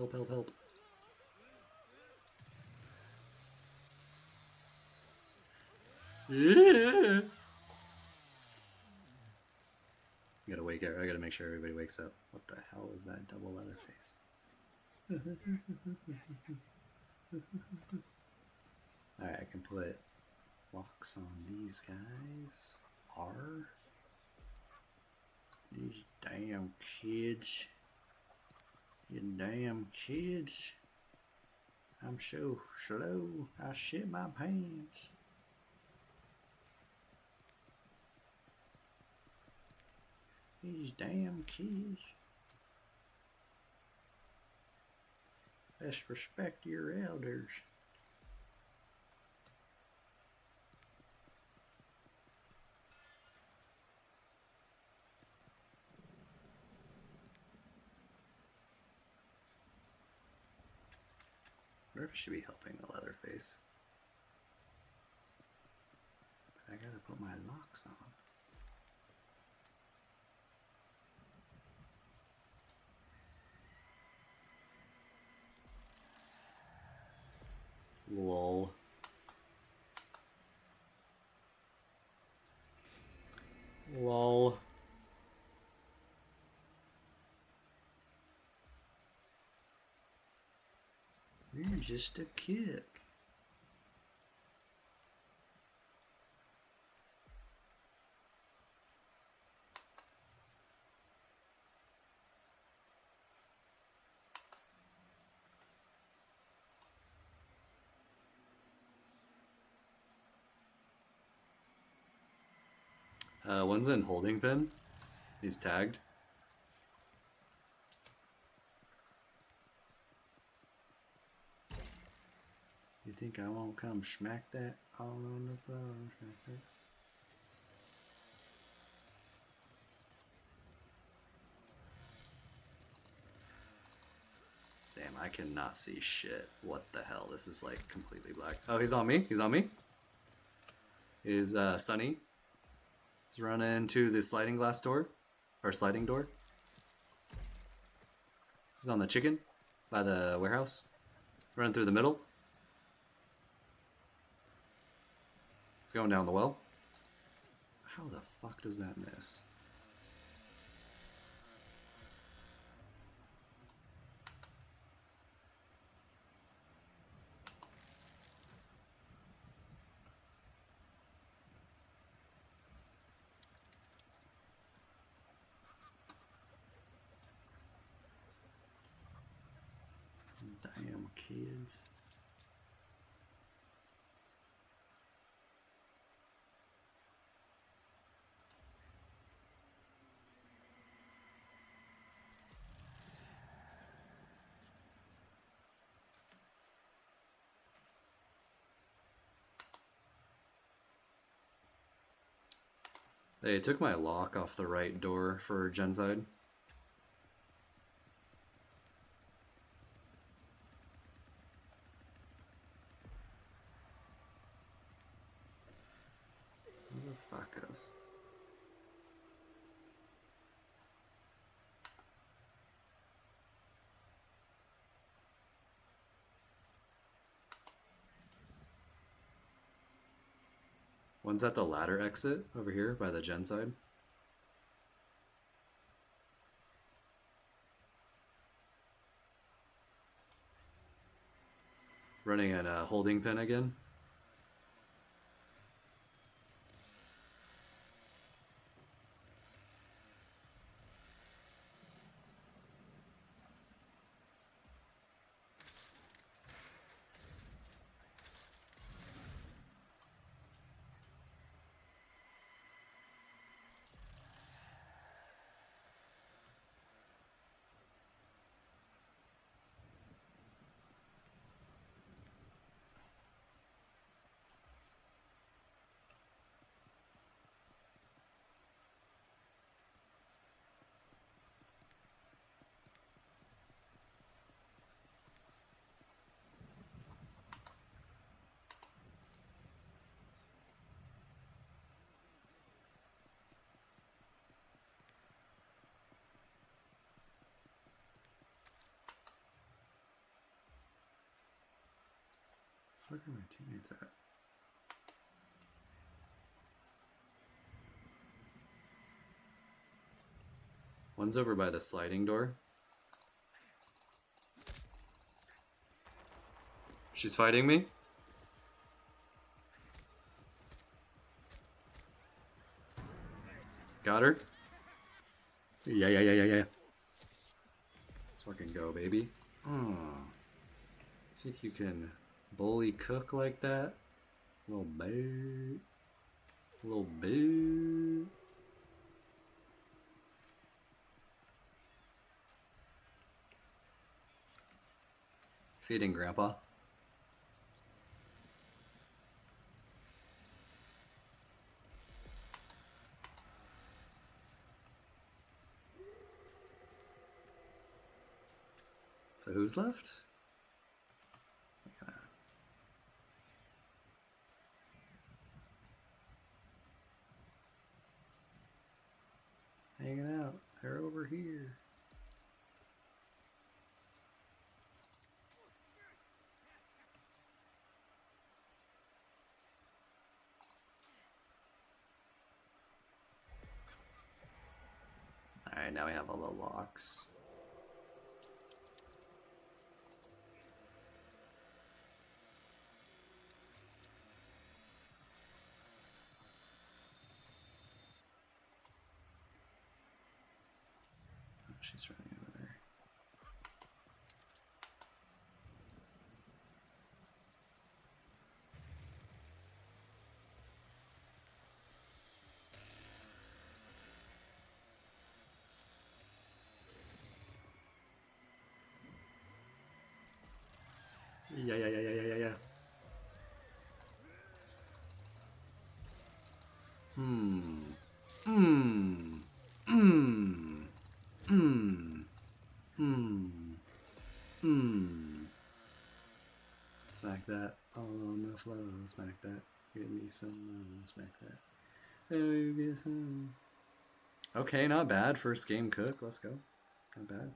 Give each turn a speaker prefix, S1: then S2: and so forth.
S1: help, help, help. Yeah. I gotta wake her. I gotta make sure everybody wakes up. What the hell is that double leather face? Alright, I can put locks on these guys. R. These damn kids. You damn kids. I'm so slow, I shit my pants. These damn kids. Best respect your elders. I wonder if I should be helping the Leatherface. But I gotta put my locks on. Lol. Lol. You're just a kick. One's in holding pen. He's tagged. You think I won't come smack that all on the floor? Smack that. Damn, I cannot see shit. What the hell? This is like completely black. Oh, he's on me. He's on me. Is Sunny. He's running to the sliding glass door. Or sliding door. He's on the chicken by the warehouse. Running through the middle. It's going down the well. How the fuck does that miss? Damn kids. They took my lock off the right door for Genside. Motherfuckers. One's at the ladder exit over here by the gen side. Running at a holding pin again. Where the fuck are my teammates at? One's over by the sliding door. She's fighting me. Got her. Yeah. Let's fucking go, baby. Oh. Think you can bully cook like that? Little bit. Little bit. Feeding Grandpa. So who's left? Hanging out. They're over here. Alright, now we have all the locks. Oh, she's running over there. Yeah. Smack that on the floor. Smack that. Give me some. Smack that. Oh, get some. Okay, not bad. First game cook. Let's go. Not bad.